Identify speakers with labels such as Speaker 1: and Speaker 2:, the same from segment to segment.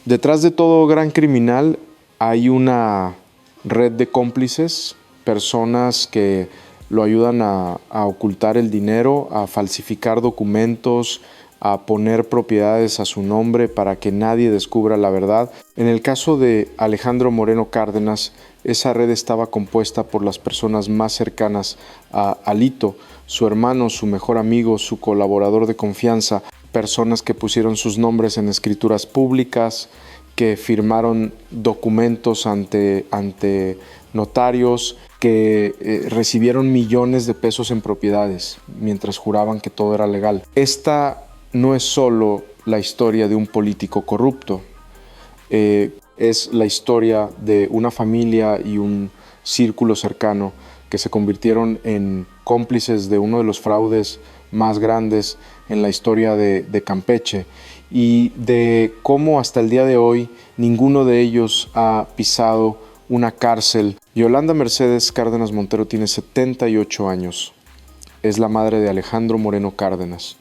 Speaker 1: Detrás de todo gran criminal hay una red de cómplices, personas que lo ayudan a ocultar el dinero, a falsificar documentos, a poner propiedades a su nombre para que nadie descubra la verdad. En el caso de Alejandro Moreno Cárdenas, esa red estaba compuesta por las personas más cercanas a Alito, su hermano, su mejor amigo, su colaborador de confianza, personas que pusieron sus nombres en escrituras públicas, que firmaron documentos ante notarios, que recibieron millones de pesos en propiedades mientras juraban que todo era legal. Esta no es solo la historia de un político corrupto, es la historia de una familia y un círculo cercano que se convirtieron en cómplices de uno de los fraudes más grandes en la historia de Campeche, y de cómo hasta el día de hoy ninguno de ellos ha pisado una cárcel. Yolanda Mercedes Cárdenas Montero tiene 78 años. Es la madre de Alejandro Moreno Cárdenas.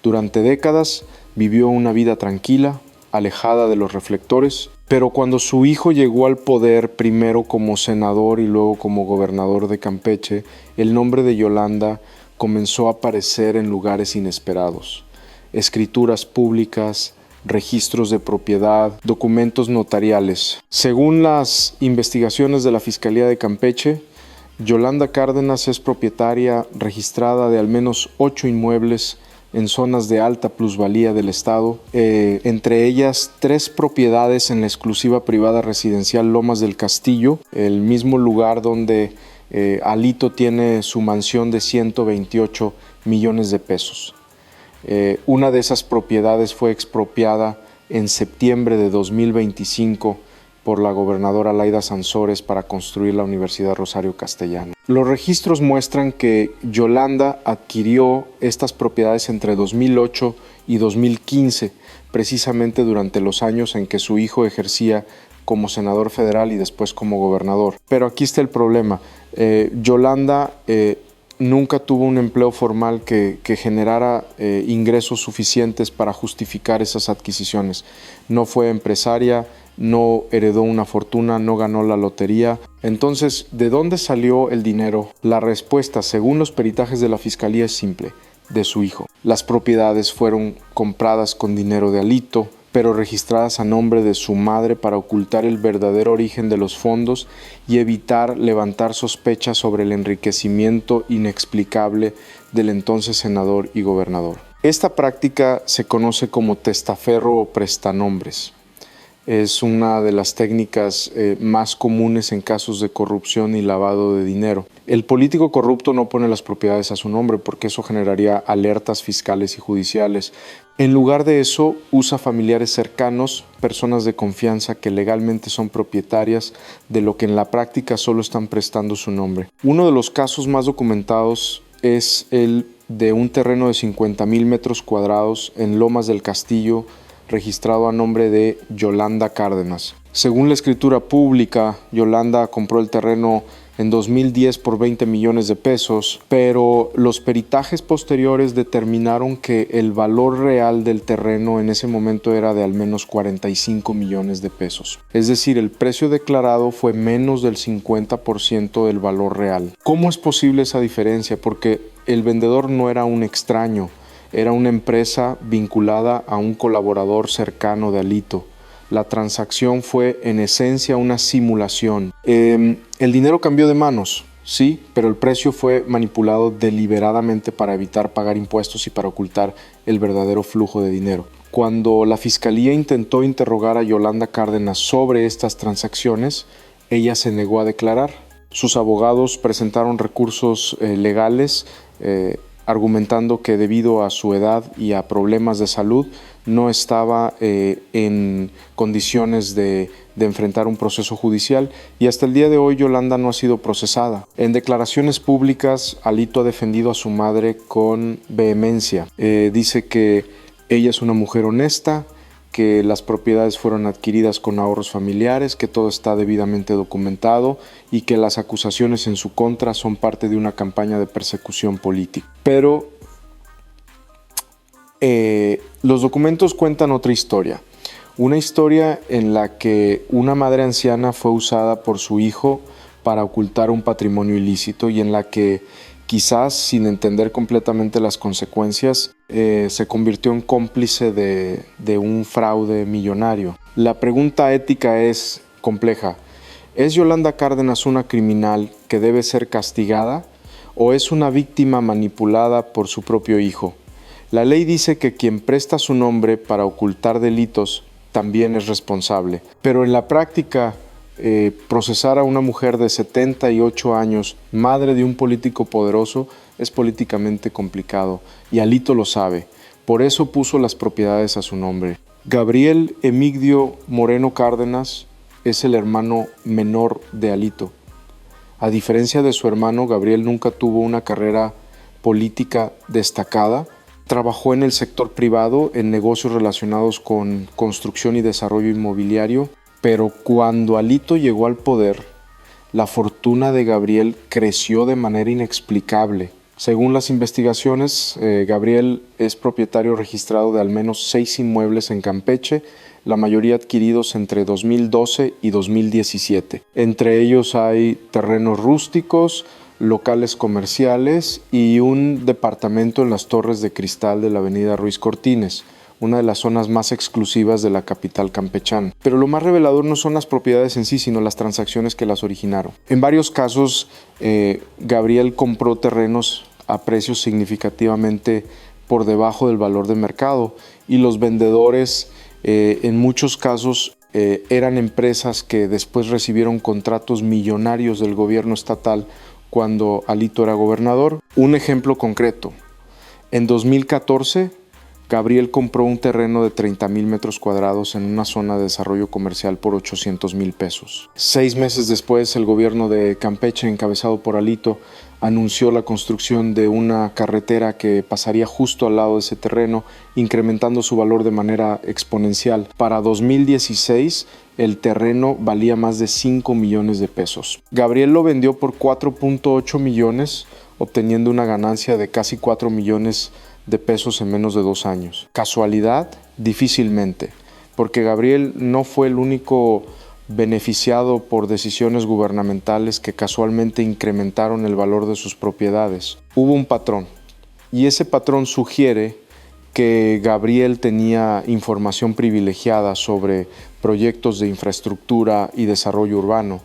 Speaker 1: Durante décadas vivió una vida tranquila, alejada de los reflectores, pero cuando su hijo llegó al poder, primero como senador y luego como gobernador de Campeche, el nombre de Yolanda comenzó a aparecer en lugares inesperados. Escrituras públicas, registros de propiedad, documentos notariales. Según las investigaciones de la Fiscalía de Campeche, Yolanda Cárdenas es propietaria registrada de al menos 8 inmuebles en zonas de alta plusvalía del estado, entre ellas 3 propiedades en la exclusiva privada residencial Lomas del Castillo, el mismo lugar donde Alito tiene su mansión de 128 millones de pesos. Una de esas propiedades fue expropiada en septiembre de 2025 por la gobernadora Laida Sansores para construir la Universidad Rosario Castellano. Los registros muestran que Yolanda adquirió estas propiedades entre 2008 y 2015, precisamente durante los años en que su hijo ejercía como senador federal y después como gobernador. Pero aquí está el problema. Yolanda nunca tuvo un empleo formal que generara ingresos suficientes para justificar esas adquisiciones. No fue empresaria, no heredó una fortuna, no ganó la lotería. Entonces, ¿de dónde salió el dinero? La respuesta, según los peritajes de la Fiscalía, es simple: de su hijo. Las propiedades fueron compradas con dinero de Alito, pero registradas a nombre de su madre para ocultar el verdadero origen de los fondos y evitar levantar sospechas sobre el enriquecimiento inexplicable del entonces senador y gobernador. Esta práctica se conoce como testaferro o prestanombres. Es una de las técnicas más comunes en casos de corrupción y lavado de dinero. El político corrupto no pone las propiedades a su nombre porque eso generaría alertas fiscales y judiciales. En lugar de eso, usa familiares cercanos, personas de confianza que legalmente son propietarias de lo que en la práctica solo están prestando su nombre. Uno de los casos más documentados es el de un terreno de 50,000 metros cuadrados en Lomas del Castillo, registrado a nombre de Yolanda Cárdenas. Según la escritura pública, Yolanda compró el terreno en 2010 por 20 millones de pesos, pero los peritajes posteriores determinaron que el valor real del terreno en ese momento era de al menos 45 millones de pesos. Es decir, el precio declarado fue menos del 50% del valor real. ¿Cómo es posible esa diferencia? Porque el vendedor no era un extraño, era una empresa vinculada a un colaborador cercano de Alito. La transacción fue en esencia una simulación. El dinero cambió de manos, sí, pero el precio fue manipulado deliberadamente para evitar pagar impuestos y para ocultar el verdadero flujo de dinero. Cuando la Fiscalía intentó interrogar a Yolanda Cárdenas sobre estas transacciones, ella se negó a declarar. Sus abogados presentaron recursos legales argumentando que debido a su edad y a problemas de salud no estaba en condiciones de enfrentar un proceso judicial, y hasta el día de hoy Yolanda no ha sido procesada. En declaraciones públicas, Alito ha defendido a su madre con vehemencia. Dice que ella es una mujer honesta, que las propiedades fueron adquiridas con ahorros familiares, que todo está debidamente documentado y que las acusaciones en su contra son parte de una campaña de persecución política. Pero los documentos cuentan otra historia. Una historia en la que una madre anciana fue usada por su hijo para ocultar un patrimonio ilícito y en la que, quizás sin entender completamente las consecuencias, se convirtió en cómplice de un fraude millonario. La pregunta ética es compleja. ¿Es Yolanda Cárdenas una criminal que debe ser castigada o es una víctima manipulada por su propio hijo? La ley dice que quien presta su nombre para ocultar delitos también es responsable, pero en la práctica, procesar a una mujer de 78 años, madre de un político poderoso, es políticamente complicado y Alito lo sabe. Por eso puso las propiedades a su nombre. Gabriel Emigdio Moreno Cárdenas es el hermano menor de Alito. A diferencia de su hermano, Gabriel nunca tuvo una carrera política destacada. Trabajó en el sector privado en negocios relacionados con construcción y desarrollo inmobiliario, pero cuando Alito llegó al poder, la fortuna de Gabriel creció de manera inexplicable. Según las investigaciones, Gabriel es propietario registrado de al menos 6 inmuebles en Campeche, la mayoría adquiridos entre 2012 y 2017. Entre ellos hay terrenos rústicos, locales comerciales y un departamento en las Torres de Cristal de la avenida Ruiz Cortines, una de las zonas más exclusivas de la capital campechana. Pero lo más revelador no son las propiedades en sí, sino las transacciones que las originaron. En varios casos, Gabriel compró terrenos a precios significativamente por debajo del valor de mercado y los vendedores, en muchos casos, eran empresas que después recibieron contratos millonarios del gobierno estatal cuando Alito era gobernador. Un ejemplo concreto: en 2014, Gabriel compró un terreno de 30,000 metros cuadrados en una zona de desarrollo comercial por 800,000 pesos. 6 meses después, el gobierno de Campeche, encabezado por Alito, anunció la construcción de una carretera que pasaría justo al lado de ese terreno, incrementando su valor de manera exponencial. Para 2016, el terreno valía más de 5 millones de pesos. Gabriel lo vendió por 4.8 millones, obteniendo una ganancia de casi 4 millones de pesos en menos de 2 años. ¿Casualidad? Difícilmente, porque Gabriel no fue el único beneficiado por decisiones gubernamentales que casualmente incrementaron el valor de sus propiedades. Hubo un patrón, y ese patrón sugiere que Gabriel tenía información privilegiada sobre proyectos de infraestructura y desarrollo urbano,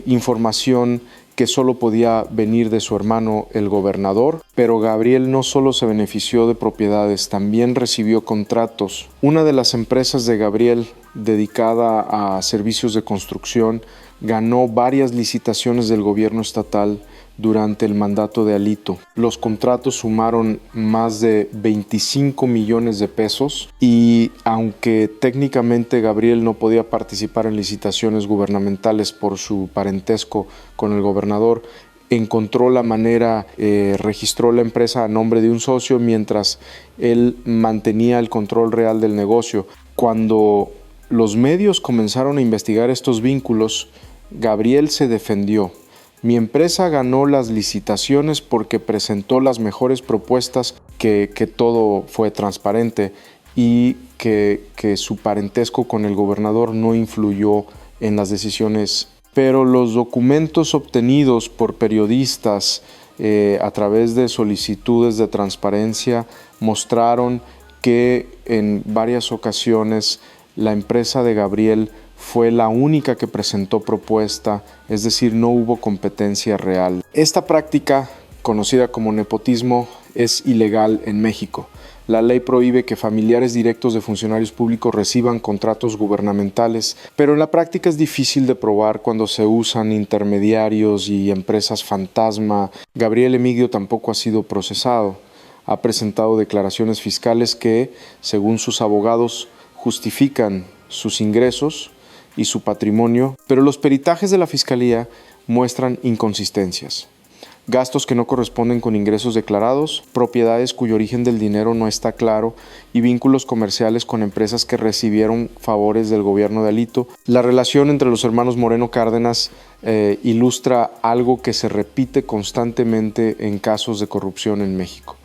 Speaker 1: información que solo podía venir de su hermano el gobernador, pero Gabriel no solo se benefició de propiedades, también recibió contratos. Una de las empresas de Gabriel, dedicada a servicios de construcción, ganó varias licitaciones del gobierno estatal durante el mandato de Alito. Los contratos sumaron más de 25 millones de pesos y aunque técnicamente Gabriel no podía participar en licitaciones gubernamentales por su parentesco con el gobernador, encontró la manera, registró la empresa a nombre de un socio mientras él mantenía el control real del negocio. Cuando los medios comenzaron a investigar estos vínculos, Gabriel se defendió. Mi empresa ganó las licitaciones porque presentó las mejores propuestas, que todo fue transparente y que su parentesco con el gobernador no influyó en las decisiones. Pero los documentos obtenidos por periodistas a través de solicitudes de transparencia mostraron que en varias ocasiones la empresa de Gabriel fue la única que presentó propuesta, es decir, no hubo competencia real. Esta práctica, conocida como nepotismo, es ilegal en México. La ley prohíbe que familiares directos de funcionarios públicos reciban contratos gubernamentales, pero en la práctica es difícil de probar cuando se usan intermediarios y empresas fantasma. Gabriel Emigdio tampoco ha sido procesado. Ha presentado declaraciones fiscales que, según sus abogados, justifican sus ingresos y su patrimonio, pero los peritajes de la Fiscalía muestran inconsistencias. Gastos que no corresponden con ingresos declarados, propiedades cuyo origen del dinero no está claro y vínculos comerciales con empresas que recibieron favores del gobierno de Alito. La relación entre los hermanos Moreno Cárdenas ilustra algo que se repite constantemente en casos de corrupción en México.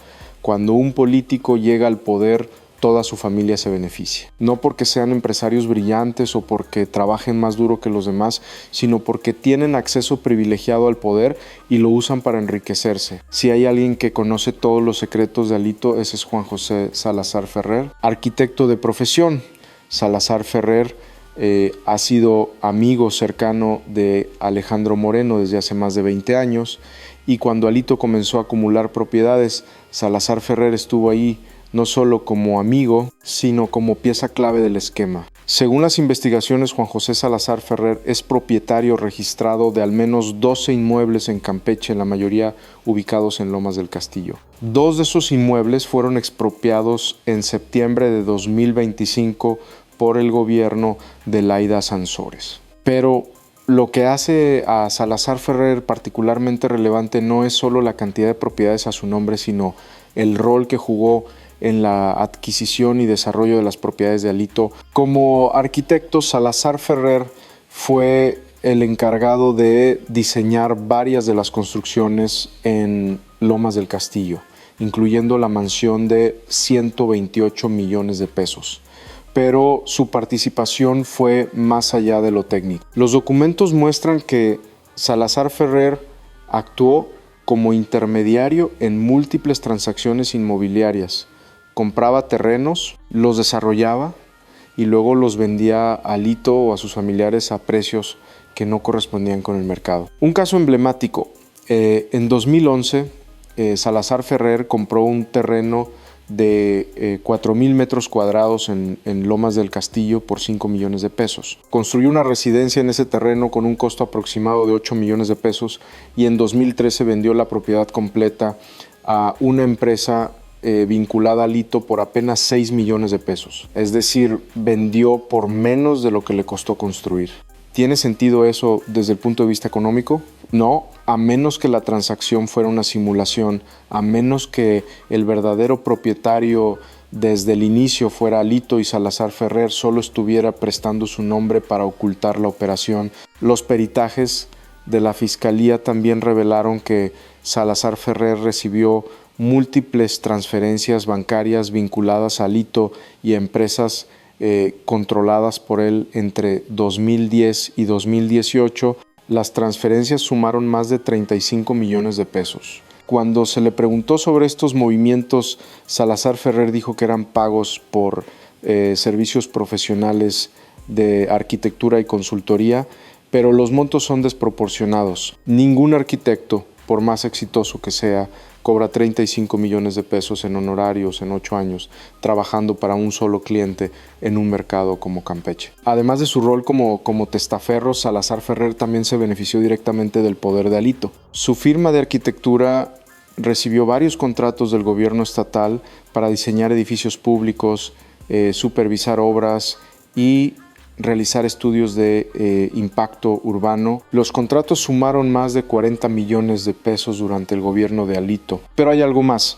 Speaker 1: Cuando un político llega al poder toda su familia se beneficie. No porque sean empresarios brillantes o porque trabajen más duro que los demás, sino porque tienen acceso privilegiado al poder y lo usan para enriquecerse. Si hay alguien que conoce todos los secretos de Alito, ese es Juan José Salazar Ferrer, arquitecto de profesión. Salazar Ferrer ha sido amigo cercano de Alejandro Moreno desde hace más de 20 años y cuando Alito comenzó a acumular propiedades, Salazar Ferrer estuvo ahí no solo como amigo, sino como pieza clave del esquema. Según las investigaciones, Juan José Salazar Ferrer es propietario registrado de al menos 12 inmuebles en Campeche, la mayoría ubicados en Lomas del Castillo. 2 de esos inmuebles fueron expropiados en septiembre de 2025 por el gobierno de Laida Sansores. Pero lo que hace a Salazar Ferrer particularmente relevante no es solo la cantidad de propiedades a su nombre, sino el rol que jugó en la adquisición y desarrollo de las propiedades de Alito. Como arquitecto, Salazar Ferrer fue el encargado de diseñar varias de las construcciones en Lomas del Castillo, incluyendo la mansión de 128 millones de pesos. Pero su participación fue más allá de lo técnico. Los documentos muestran que Salazar Ferrer actuó como intermediario en múltiples transacciones inmobiliarias. Compraba terrenos, los desarrollaba y luego los vendía a Alito o a sus familiares a precios que no correspondían con el mercado. Un caso emblemático, en 2011 Salazar Ferrer compró un terreno de 4,000 metros cuadrados en Lomas del Castillo por 5 millones de pesos. Construyó una residencia en ese terreno con un costo aproximado de 8 millones de pesos y en 2013 vendió la propiedad completa a una empresa vinculada a Alito por apenas 6 millones de pesos. Es decir, vendió por menos de lo que le costó construir. ¿Tiene sentido eso desde el punto de vista económico? No, a menos que la transacción fuera una simulación, a menos que el verdadero propietario desde el inicio fuera Alito y Salazar Ferrer solo estuviera prestando su nombre para ocultar la operación. Los peritajes de la Fiscalía también revelaron que Salazar Ferrer recibió múltiples transferencias bancarias vinculadas a Alito y a empresas controladas por él entre 2010 y 2018. Las transferencias sumaron más de 35 millones de pesos. Cuando se le preguntó sobre estos movimientos, Salazar Ferrer dijo que eran pagos por servicios profesionales de arquitectura y consultoría, pero los montos son desproporcionados. Ningún arquitecto, por más exitoso que sea, cobra 35 millones de pesos en honorarios en 8 años, trabajando para un solo cliente en un mercado como Campeche. Además de su rol como testaferro, Salazar Ferrer también se benefició directamente del poder de Alito. Su firma de arquitectura recibió varios contratos del gobierno estatal para diseñar edificios públicos, supervisar obras y realizar estudios de impacto urbano. Los contratos sumaron más de 40 millones de pesos durante el gobierno de Alito. Pero hay algo más.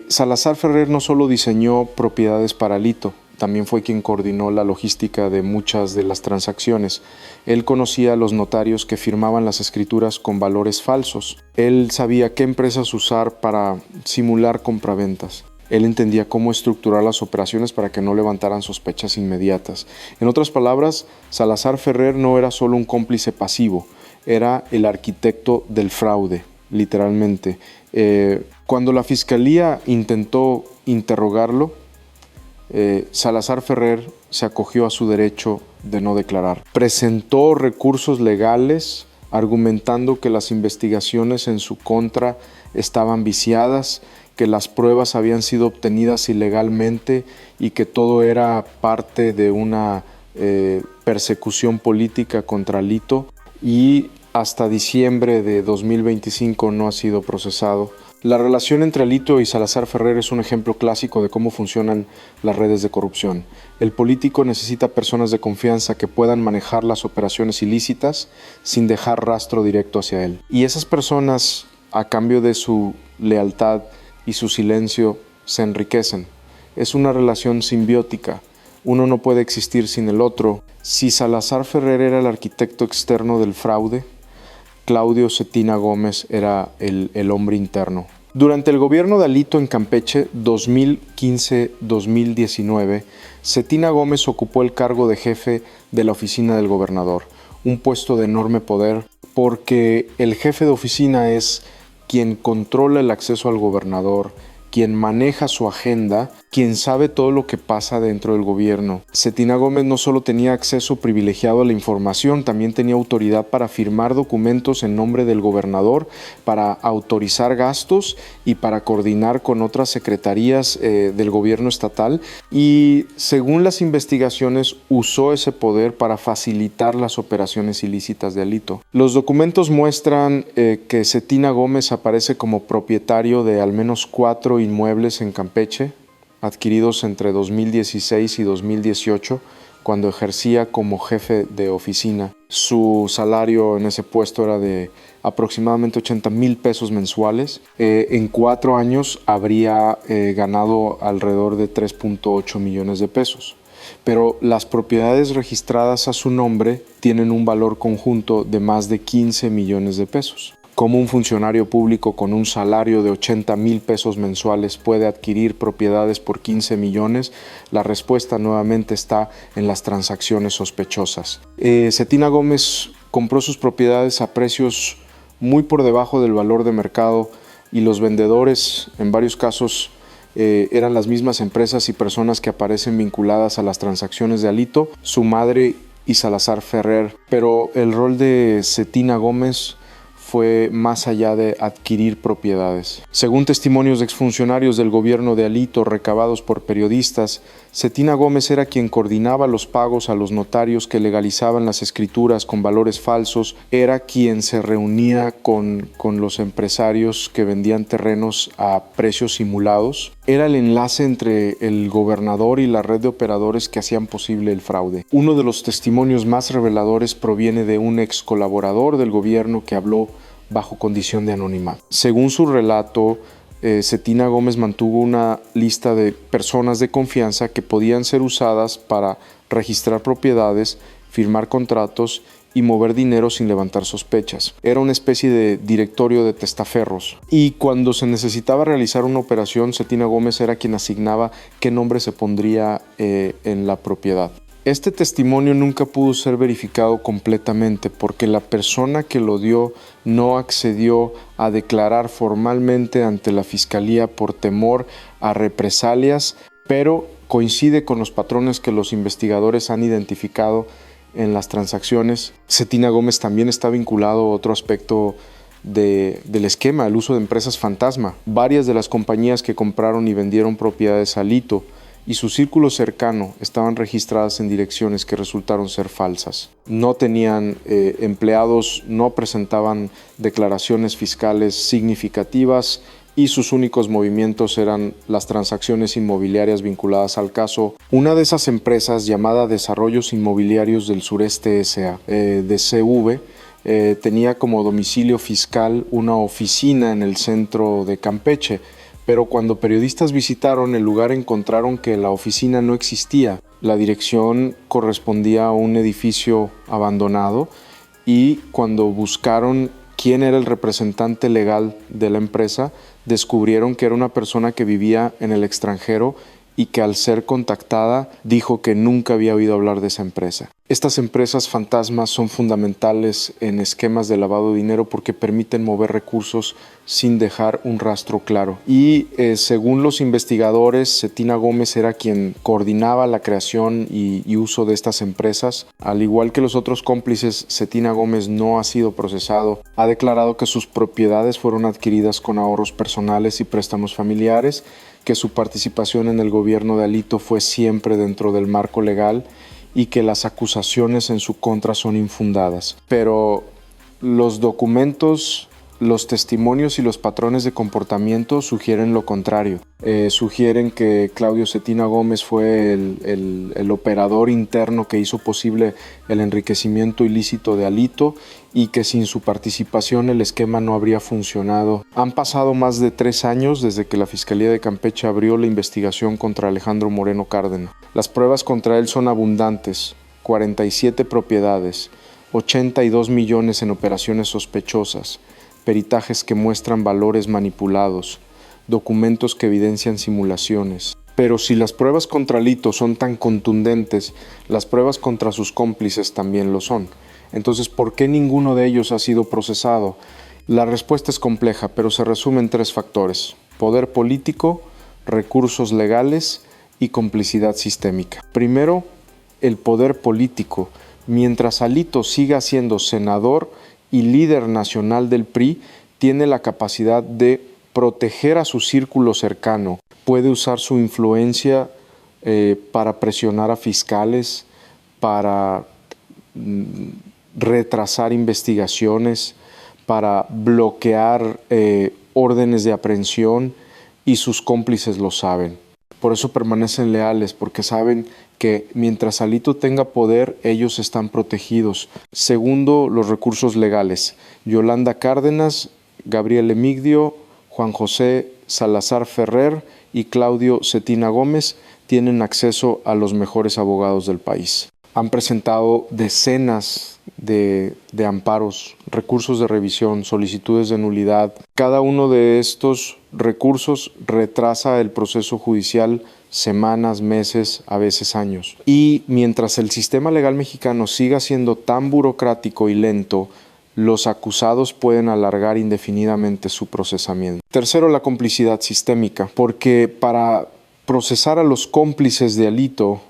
Speaker 1: Salazar Ferrer no solo diseñó propiedades para Alito, también fue quien coordinó la logística de muchas de las transacciones. Él conocía a los notarios que firmaban las escrituras con valores falsos. Él sabía qué empresas usar para simular compraventas. Él entendía cómo estructurar las operaciones para que no levantaran sospechas inmediatas. En otras palabras, Salazar Ferrer no era solo un cómplice pasivo, era el arquitecto del fraude, literalmente. Cuando la Fiscalía intentó interrogarlo, Salazar Ferrer se acogió a su derecho de no declarar. Presentó recursos legales argumentando que las investigaciones en su contra estaban viciadas, que las pruebas habían sido obtenidas ilegalmente y que todo era parte de una persecución política contra Alito, y hasta diciembre de 2025 no ha sido procesado. La relación entre Alito y Salazar Ferrer es un ejemplo clásico de cómo funcionan las redes de corrupción. El político necesita personas de confianza que puedan manejar las operaciones ilícitas sin dejar rastro directo hacia él. Y esas personas, a cambio de su lealtad y su silencio, se enriquecen. Es una relación simbiótica. Uno no puede existir sin el otro. Si Salazar Ferrer era el arquitecto externo del fraude, Claudio Cetina Gómez era el hombre interno, Durante el gobierno de Alito en Campeche, 2015-2019, Cetina Gómez ocupó el cargo de jefe de la oficina del gobernador, un puesto de enorme poder porque el jefe de oficina es quien controla el acceso al gobernador, quien maneja su agenda, quien sabe todo lo que pasa dentro del gobierno. Cetina Gómez no solo tenía acceso privilegiado a la información, también tenía autoridad para firmar documentos en nombre del gobernador, para autorizar gastos y para coordinar con otras secretarías del gobierno estatal. Y según las investigaciones, usó ese poder para facilitar las operaciones ilícitas de Alito. Los documentos muestran que Cetina Gómez aparece como propietario de al menos 4 inmuebles en Campeche, adquiridos entre 2016 y 2018, cuando ejercía como jefe de oficina. Su salario en ese puesto era de aproximadamente 80,000 pesos mensuales. En 4 años habría ganado alrededor de 3.8 millones de pesos. Pero las propiedades registradas a su nombre tienen un valor conjunto de más de 15 millones de pesos. ¿Cómo un funcionario público con un salario de 80,000 pesos mensuales puede adquirir propiedades por 15 millones? La respuesta nuevamente está en las transacciones sospechosas. Cetina Gómez compró sus propiedades a precios muy por debajo del valor de mercado y los vendedores, en varios casos, eran las mismas empresas y personas que aparecen vinculadas a las transacciones de Alito, su madre y Salazar Ferrer. Pero el rol de Cetina Gómez fue más allá de adquirir propiedades. Según testimonios de exfuncionarios del gobierno de Alito recabados por periodistas, Cetina Gómez era quien coordinaba los pagos a los notarios que legalizaban las escrituras con valores falsos, era quien se reunía con los empresarios que vendían terrenos a precios simulados, era el enlace entre el gobernador y la red de operadores que hacían posible el fraude. Uno de los testimonios más reveladores proviene de un ex colaborador del gobierno que habló bajo condición de anonimato. Según su relato, Cetina Gómez mantuvo una lista de personas de confianza que podían ser usadas para registrar propiedades, firmar contratos y mover dinero sin levantar sospechas. Era una especie de directorio de testaferros. Y cuando se necesitaba realizar una operación, Cetina Gómez era quien asignaba qué nombre se pondría en la propiedad. Este testimonio nunca pudo ser verificado completamente porque la persona que lo dio no accedió a declarar formalmente ante la fiscalía por temor a represalias, pero coincide con los patrones que los investigadores han identificado en las transacciones. Cetina Gómez también está vinculado a otro aspecto del esquema, el uso de empresas fantasma. Varias de las compañías que compraron y vendieron propiedades a Alito y su círculo cercano estaban registradas en direcciones que resultaron ser falsas. No tenían empleados, no presentaban declaraciones fiscales significativas y sus únicos movimientos eran las transacciones inmobiliarias vinculadas al caso. Una de esas empresas, llamada Desarrollos Inmobiliarios del Sureste S.A., DCV, tenía como domicilio fiscal una oficina en el centro de Campeche, pero cuando periodistas visitaron el lugar encontraron que la oficina no existía. La dirección correspondía a un edificio abandonado y cuando buscaron quién era el representante legal de la empresa, descubrieron que era una persona que vivía en el extranjero y que al ser contactada dijo que nunca había oído hablar de esa empresa. Estas empresas fantasmas son fundamentales en esquemas de lavado de dinero porque permiten mover recursos sin dejar un rastro claro. Y según los investigadores, Cetina Gómez era quien coordinaba la creación y uso de estas empresas. Al igual que los otros cómplices, Cetina Gómez no ha sido procesado. Ha declarado que sus propiedades fueron adquiridas con ahorros personales y préstamos familiares, que su participación en el gobierno de Alito fue siempre dentro del marco legal y que las acusaciones en su contra son infundadas. Pero los documentos, los testimonios y los patrones de comportamiento sugieren lo contrario. Sugieren que Claudio Cetina Gómez fue el operador interno que hizo posible el enriquecimiento ilícito de Alito y que sin su participación el esquema no habría funcionado. Han pasado más de 3 años desde que la Fiscalía de Campeche abrió la investigación contra Alejandro Moreno Cárdenas. Las pruebas contra él son abundantes: 47 propiedades, 82 millones en operaciones sospechosas, peritajes que muestran valores manipulados, documentos que evidencian simulaciones. Pero si las pruebas contra Alito son tan contundentes, las pruebas contra sus cómplices también lo son. Entonces, ¿por qué ninguno de ellos ha sido procesado? La respuesta es compleja, pero se resume en 3 factores: poder político, recursos legales y complicidad sistémica. Primero, el poder político. Mientras Alito siga siendo senador y líder nacional del PRI, tiene la capacidad de proteger a su círculo cercano. Puede usar su influencia para presionar a fiscales, para retrasar investigaciones, para bloquear órdenes de aprehensión, y sus cómplices lo saben. Por eso permanecen leales, porque saben que mientras Alito tenga poder, ellos están protegidos. Segundo, los recursos legales. Yolanda Cárdenas, Gabriel Emigdio, Juan José Salazar Ferrer y Claudio Cetina Gómez tienen acceso a los mejores abogados del país. Han presentado decenas de amparos, recursos de revisión, solicitudes de nulidad. Cada uno de estos recursos retrasa el proceso judicial semanas, meses, a veces años. Y mientras el sistema legal mexicano siga siendo tan burocrático y lento, los acusados pueden alargar indefinidamente su procesamiento. Tercero, la complicidad sistémica, porque para procesar a los cómplices de Alito,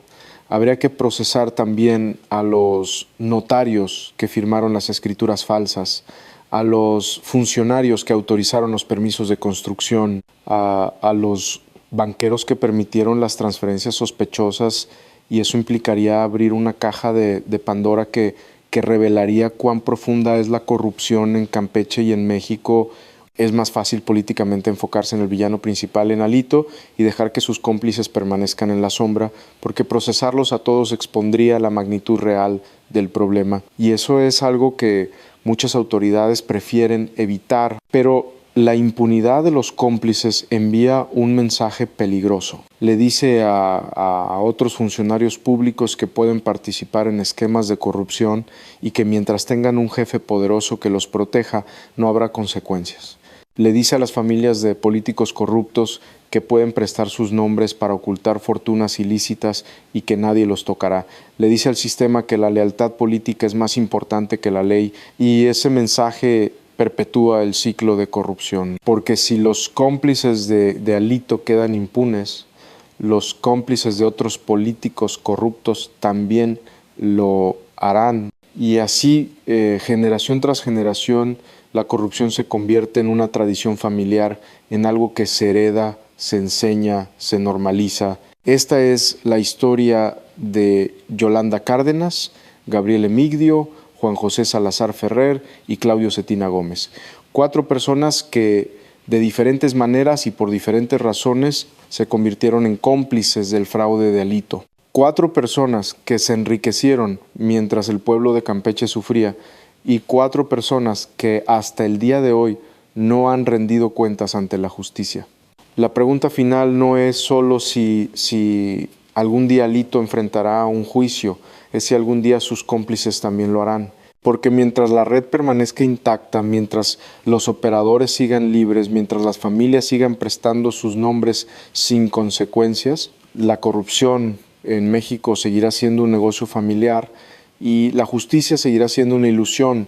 Speaker 1: habría que procesar también a los notarios que firmaron las escrituras falsas, a los funcionarios que autorizaron los permisos de construcción, a los banqueros que permitieron las transferencias sospechosas, y eso implicaría abrir una caja de Pandora que revelaría cuán profunda es la corrupción en Campeche y en México. Es más fácil políticamente enfocarse en el villano principal, en Alito, y dejar que sus cómplices permanezcan en la sombra, porque procesarlos a todos expondría la magnitud real del problema. Y eso es algo que muchas autoridades prefieren evitar, pero la impunidad de los cómplices envía un mensaje peligroso. Le dice a otros funcionarios públicos que pueden participar en esquemas de corrupción y que mientras tengan un jefe poderoso que los proteja, no habrá consecuencias. Le dice a las familias de políticos corruptos que pueden prestar sus nombres para ocultar fortunas ilícitas y que nadie los tocará. Le dice al sistema que la lealtad política es más importante que la ley, y ese mensaje perpetúa el ciclo de corrupción. Porque si los cómplices de Alito quedan impunes, los cómplices de otros políticos corruptos también lo harán. Y así, generación tras generación, la corrupción se convierte en una tradición familiar, en algo que se hereda, se enseña, se normaliza. Esta es la historia de Yolanda Cárdenas, Gabriel Emigdio, Juan José Salazar Ferrer y Claudio Cetina Gómez. 4 personas que de diferentes maneras y por diferentes razones se convirtieron en cómplices del fraude de Alito. 4 personas que se enriquecieron mientras el pueblo de Campeche sufría, y 4 personas que hasta el día de hoy no han rendido cuentas ante la justicia. La pregunta final no es solo si algún día Alito enfrentará un juicio, es si algún día sus cómplices también lo harán. Porque mientras la red permanezca intacta, mientras los operadores sigan libres, mientras las familias sigan prestando sus nombres sin consecuencias, la corrupción en México seguirá siendo un negocio familiar y la justicia seguirá siendo una ilusión.